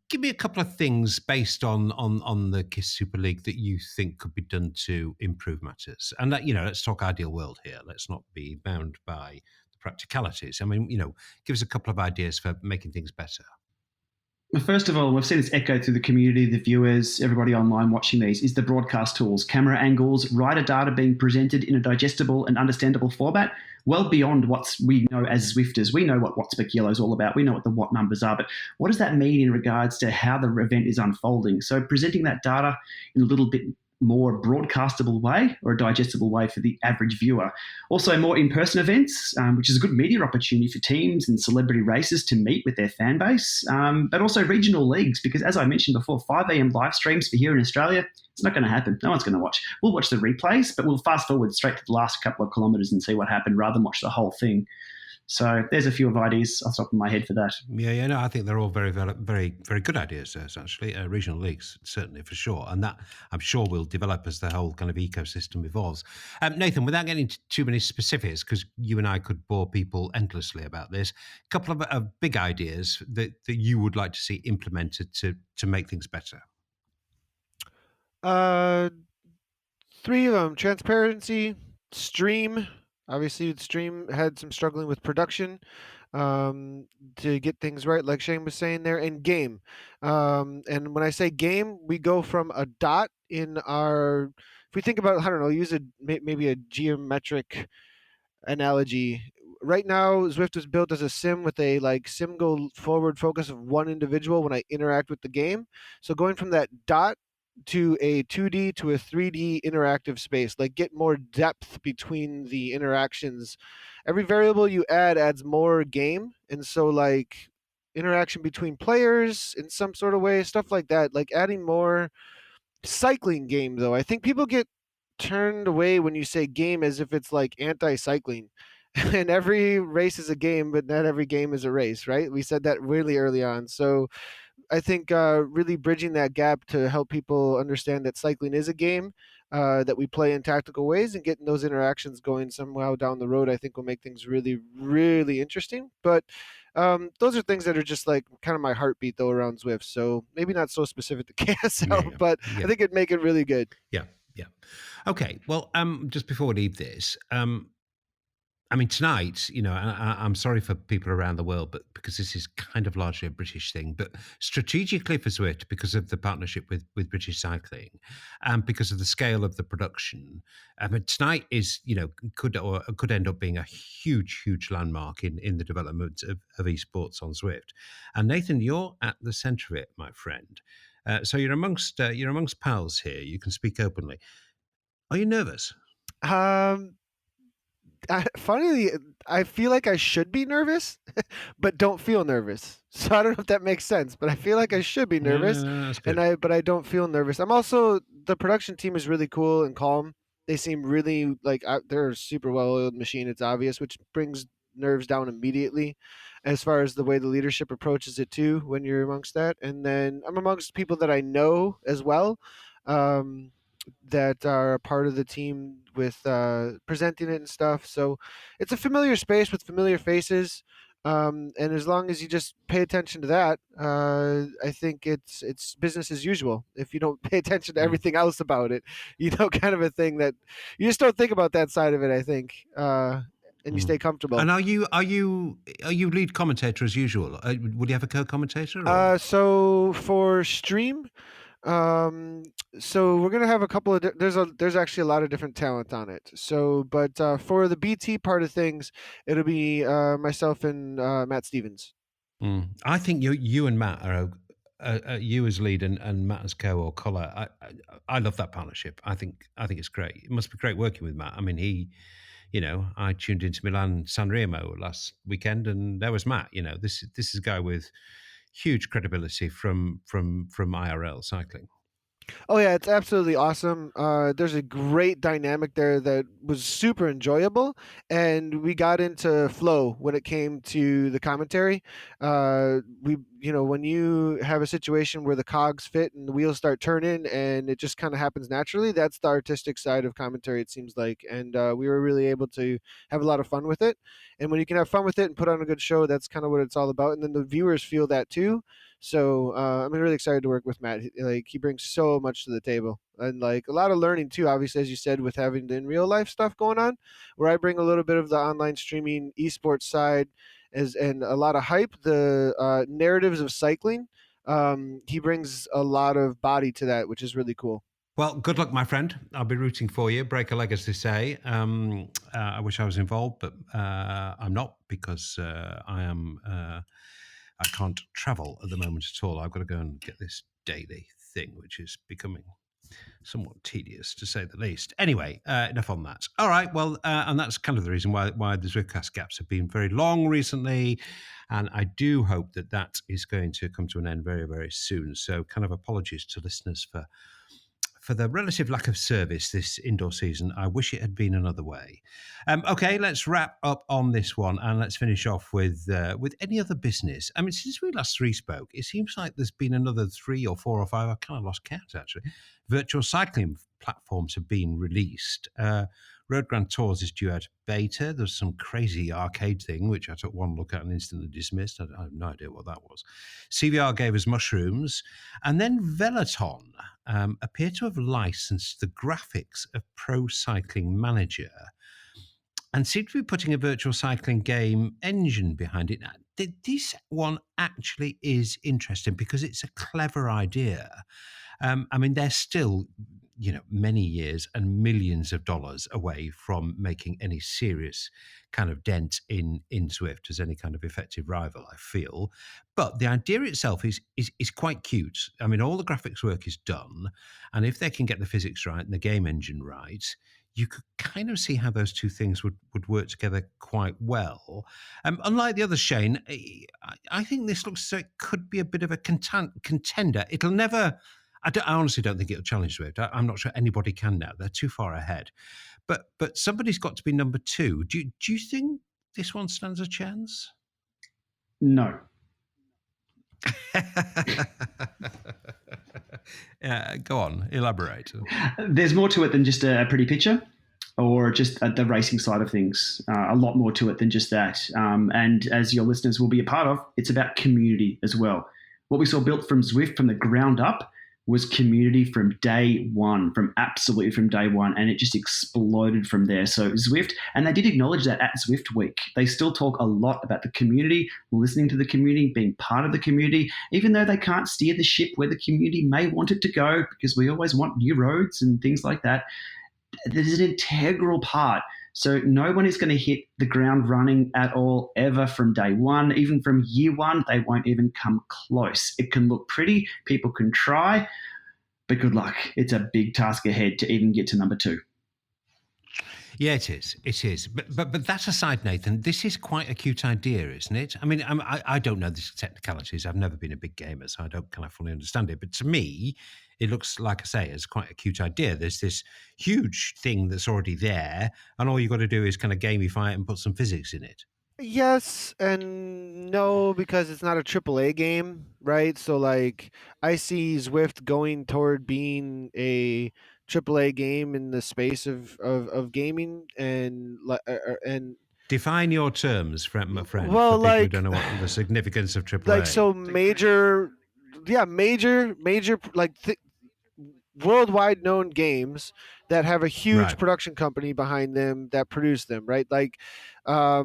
Speaker 1: give me a couple of things based on the Kiss Super League that you think could be done to improve matters. And that, let's talk ideal world here. Let's not be bound by the practicalities. I mean, give us a couple of ideas for making things better.
Speaker 2: Well, first of all, we've seen this echo through the community, the viewers, everybody online watching these, is the broadcast tools, camera angles, rider data being presented in a digestible and understandable format, well beyond what we know as Zwifters. We know what watts per kilo is all about. We know what the watt numbers are, but what does that mean in regards to how the event is unfolding? So presenting that data in a little bit more broadcastable way or a digestible way for the average viewer. Also, more in-person events, which is a good media opportunity for teams and celebrity racers to meet with their fan base, but also regional leagues, because as I mentioned before, 5 a.m. live streams for here in Australia, it's not going to happen. No one's going to watch. We'll watch the replays, but we'll fast forward straight to the last couple of kilometres and see what happened rather than watch the whole thing. So there's a few of ideas off the top of my head for that.
Speaker 1: Yeah, no, I think they're all very, very, very, very good ideas, actually. Regional leagues, certainly, for sure. And that, I'm sure, will develop as the whole kind of ecosystem evolves. Nathan, without getting into too many specifics, because you and I could bore people endlessly about this, a couple of big ideas that you would like to see implemented to make things better.
Speaker 3: 3 of them. Transparency, stream. Obviously, the stream had some struggling with production to get things right, like Shane was saying there, and game. And when I say game, we go from a dot in our, if we think about, I don't know, use maybe a geometric analogy. Right now, Zwift is built as a sim with a single forward focus of one individual when I interact with the game. So going from that dot to a 2D to a 3D interactive space, get more depth between the interactions. Every variable you add adds more game, and so interaction between players in some sort of way, stuff like that, adding more cycling game. Though I think people get turned away when you say game as if it's anti-cycling. And every race is a game, but not every game is a race, right? We said that really early on. So I think really bridging that gap to help people understand that cycling is a game that we play in tactical ways, and getting those interactions going somehow down the road, I think will make things really, really interesting. But those are things that are just kind of my heartbeat though around Zwift. So maybe not so specific to KSL, but I think it'd make it really good.
Speaker 1: Yeah. Okay. Well, just before we leave this, I mean, tonight, I'm sorry for people around the world, but because this is kind of largely a British thing, but strategically for Zwift, because of the partnership with British Cycling, and because of the scale of the production, tonight is, could end up being a huge, huge landmark in the development of esports on Zwift. And Nathan, you're at the centre of it, my friend. So you're amongst pals here. You can speak openly. Are you nervous?
Speaker 3: Funnily, I feel like I should be nervous, but don't feel nervous. So I don't know if that makes sense, but I feel like I should be nervous, but I don't feel nervous. I'm also, the production team is really cool and calm. They seem really they're a super well-oiled machine. It's obvious, which brings nerves down immediately, as far as the way the leadership approaches it too. When you're amongst that, and then I'm amongst people that I know as well. That are a part of the team with presenting it and stuff. So it's a familiar space with familiar faces. And as long as you just pay attention to that, I think it's business as usual. If you don't pay attention to everything else about it, kind of a thing that you just don't think about that side of it, I think. And you stay comfortable.
Speaker 1: And are you lead commentator as usual? Would you have a co-commentator?
Speaker 3: So for stream, so we're gonna have a couple of there's actually a lot of different talent on it. So, but for the BT part of things, it'll be myself and Matt Stevens.
Speaker 1: I think you and Matt are you as lead and Matt as co or collar. I love that partnership. I think it's great. It must be great working with Matt. I mean, he, I tuned into Milan San Remo last weekend, and there was Matt. This is a guy with huge credibility from IRL cycling.
Speaker 3: Oh yeah, it's absolutely awesome. There's a great dynamic there that was super enjoyable, and we got into flow when it came to the commentary. When you have a situation where the cogs fit and the wheels start turning, and it just kind of happens naturally, that's the artistic side of commentary, it seems like, and we were really able to have a lot of fun with it. And when you can have fun with it and put on a good show, that's kind of what it's all about. And then the viewers feel that too. So I'm really excited to work with Matt. He brings so much to the table, and like a lot of learning too. Obviously, as you said, with having the in real life stuff going on, where I bring a little bit of the online streaming esports side, and a lot of hype. The narratives of cycling. He brings a lot of body to that, which is really cool.
Speaker 1: Well, good luck, my friend. I'll be rooting for you. Break a leg, as they say. I wish I was involved, but I'm not, because I can't travel at the moment at all. I've got to go and get this daily thing, which is becoming somewhat tedious, to say the least. Anyway, enough on that. All right, well, and that's kind of the reason why the Zwiftcast gaps have been very long recently, and I do hope that that is going to come to an end very, very soon. So kind of apologies to listeners for the relative lack of service this indoor season. I wish it had been another way. Okay, let's wrap up on this one, and let's finish off with any other business. I mean, since we last spoke, it seems like there's been another 3 or 4 or 5, I kind of lost count actually, virtual cycling platforms have been released. Road Grand Tours is due out beta. There's some crazy arcade thing, which I took one look at and instantly dismissed. I have no idea what that was. CVR gave us mushrooms. And then Veloton appear to have licensed the graphics of Pro Cycling Manager and seem to be putting a virtual cycling game engine behind it. Now, this one actually is interesting because it's a clever idea. I mean, they're still, many years and millions of dollars away from making any serious kind of dent in Zwift as any kind of effective rival, I feel. But the idea itself is quite cute. I mean, all the graphics work is done, and if they can get the physics right and the game engine right, you could kind of see how those two things would work together quite well. Unlike the other, Shane, I think this looks as though it could be a bit of a contender. It'll never... I honestly don't think it'll challenge Zwift. I'm not sure anybody can now. They're too far ahead. But somebody's got to be number 2. Do you think this one stands a chance?
Speaker 2: No.
Speaker 1: Go on, elaborate.
Speaker 2: There's more to it than just a pretty picture or just the racing side of things. A lot more to it than just that. And as your listeners will be a part of, it's about community as well. What we saw built from Zwift from the ground up was community from day one, from day one, and it just exploded from there. So Zwift, and they did acknowledge that at Zwift Week. They still talk a lot about the community, listening to the community, being part of the community, even though they can't steer the ship where the community may want it to go, because we always want new roads and things like that. There's an integral part. So no one is going to hit the ground running at all ever from day one. Even from year one, they won't even come close. It can look pretty, people can try, but good luck. It's a big task ahead to even get to number 2.
Speaker 1: Yeah, it is. It is. But that aside, Nathan, this is quite a cute idea, isn't it? I mean, I don't know the technicalities. I've never been a big gamer, so I don't kind of fully understand it. But to me, it looks, like I say, as quite a cute idea. There's this huge thing that's already there, and all you've got to do is kind of gamify it and put some physics in it.
Speaker 3: Yes and no, because it's not a AAA game, right? So like I see Zwift going toward being a AAA game in the space of gaming and
Speaker 1: define your terms, my friend.
Speaker 3: Well,
Speaker 1: for people who don't know what the significance of AAA.
Speaker 3: Like so major like worldwide known games that have a huge production company behind them that produce them, right? Like, I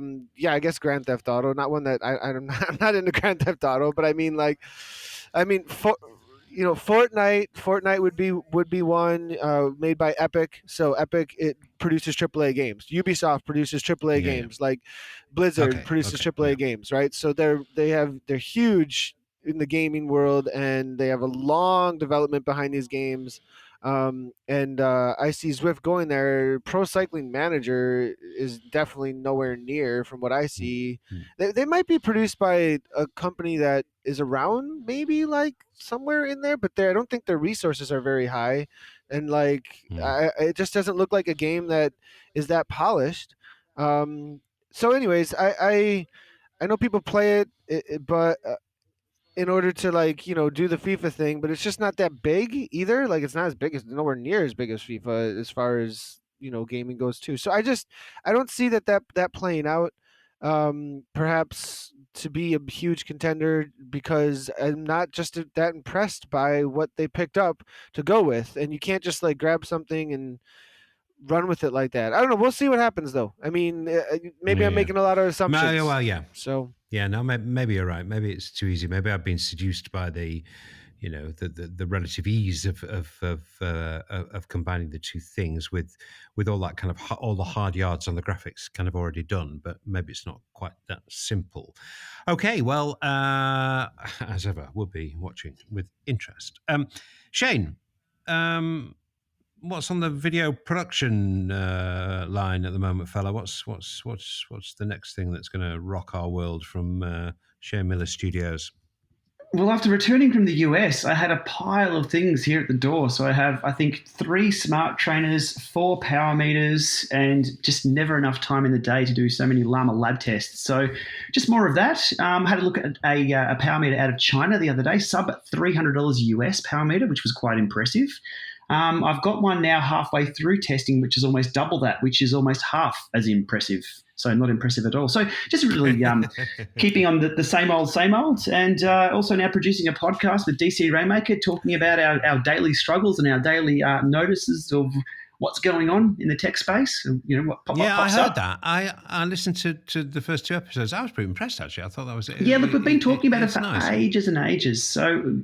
Speaker 3: guess Grand Theft Auto, not one that I'm not into Grand Theft Auto, but Fortnite would be one made by Epic. So Epic, it produces AAA games. Ubisoft produces AAA games. Like Blizzard produces AAA games, right? So they're huge in the gaming world, and they have a long development behind these games. I see Zwift going there. Pro Cycling Manager is definitely nowhere near from what I see. They might be produced by a company that is around, maybe like somewhere in there, but I don't think their resources are very high, and like it just doesn't look like a game that is that polished. So, anyways, I know people play it, but in order to like do the FIFA thing, but it's just not that big either. Like it's not as big as nowhere near as big as FIFA as far as gaming goes too. So I don't see that playing out. Perhaps to be a huge contender because I'm not just that impressed by what they picked up to go with, and you can't just like grab something and run with it like that. I don't know. We'll see what happens though. I mean, maybe I'm making a lot of assumptions.
Speaker 1: Well, yeah.
Speaker 3: So.
Speaker 1: Yeah, no, maybe you're right. Maybe it's too easy. Maybe I've been seduced by the relative ease of combining the two things with all that kind of all the hard yards on the graphics kind of already done. But maybe it's not quite that simple. Okay, well, as ever, we'll be watching with interest. Shane, what's on the video production line at the moment, fella? What's the next thing that's going to rock our world from Shane Miller Studios?
Speaker 2: Well, after returning from the US, I had a pile of things here at the door. So I have, I think, 3 smart trainers, 4 power meters, and just never enough time in the day to do so many llama lab tests. So just more of that. Had a look at a power meter out of China the other day, sub $300 US power meter, which was quite impressive. I've got one now halfway through testing, which is almost double that, which is almost half as impressive. So not impressive at all. So just really keeping on the same old, and also now producing a podcast with DC Rainmaker talking about our daily struggles and our daily notices of what's going on in the tech space. What pops
Speaker 1: I heard
Speaker 2: up.
Speaker 1: that. I listened to the first 2 episodes. I was pretty impressed, actually. I thought that was it.
Speaker 2: Yeah, look, we've been talking about it for
Speaker 1: nice.
Speaker 2: ages and ages. So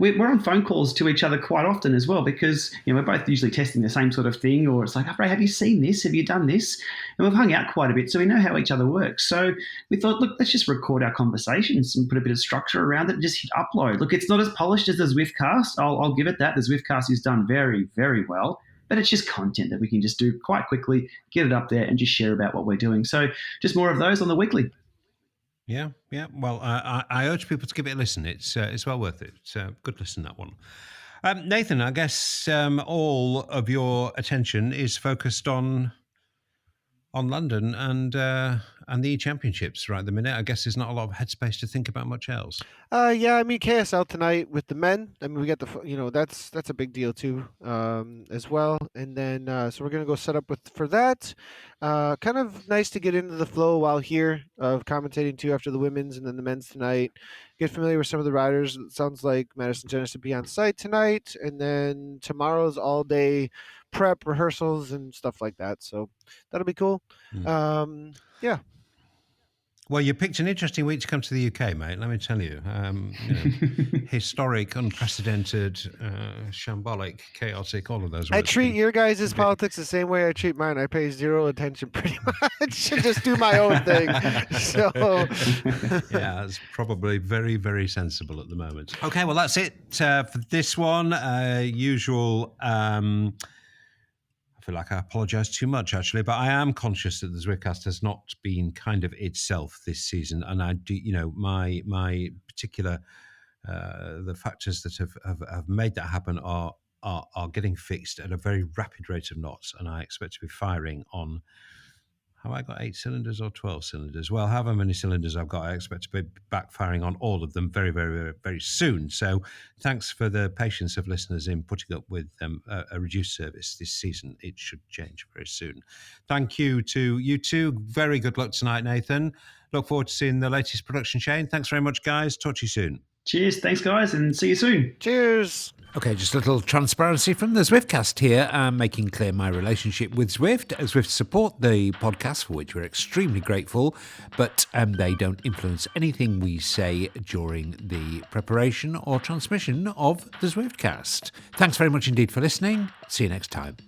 Speaker 2: we're on phone calls to each other quite often as well because we're both usually testing the same sort of thing, or it's like, Ray, have you seen this? Have you done this? And we've hung out quite a bit, so we know how each other works. So we thought, look, let's just record our conversations and put a bit of structure around it and just hit upload. Look, it's not as polished as the Zwiftcast. I'll give it that. The Zwiftcast is done very, very well. But it's just content that we can just do quite quickly, get it up there and just share about what we're doing. So just more of those on the weekly.
Speaker 1: Yeah. Well, I urge people to give it a listen. It's well worth it. It's a good listen, that one. Nathan, I guess all of your attention is focused on London and the E-Championships right at the minute. I guess there's not a lot of headspace to think about much else.
Speaker 3: Yeah, I mean KSL tonight with the men. I mean we got that's a big deal too, as well. And then so we're gonna go set up for that. Kind of nice to get into the flow while here of commentating too after the women's and then the men's tonight. Get familiar with some of the riders. It sounds like Madison Jennings will be on site tonight, and then tomorrow's all day prep rehearsals and stuff like that. So that'll be cool. Yeah.
Speaker 1: Well, you picked an interesting week to come to the UK, mate. Let me tell you, historic, unprecedented, shambolic, chaotic, all of those.
Speaker 3: I treat your guys' politics the same way I treat mine. I pay zero attention, pretty much, and just do my own thing. So,
Speaker 1: yeah, that's probably very, very sensible at the moment. Okay, well, that's it for this one. Usual. I feel like I apologise too much, actually, but I am conscious that the Zwiftcast has not been kind of itself this season, and I do, my particular the factors that have made that happen are getting fixed at a very rapid rate of knots, and I expect to be firing on. Have I got 8 cylinders or 12 cylinders? Well, however many cylinders I've got, I expect to be backfiring on all of them very, very, very, very soon. So thanks for the patience of listeners in putting up with a reduced service this season. It should change very soon. Thank you to you two. Very good luck tonight, Nathan. Look forward to seeing the latest production, Shane. Thanks very much, guys. Talk to you soon.
Speaker 2: Cheers. Thanks, guys, and see you soon.
Speaker 3: Cheers.
Speaker 7: Okay, just a little transparency from the Zwiftcast here, making clear my relationship with Zwift. Zwift support the podcast, for which we're extremely grateful, but they don't influence anything we say during the preparation or transmission of the Zwiftcast. Thanks very much indeed for listening. See you next time.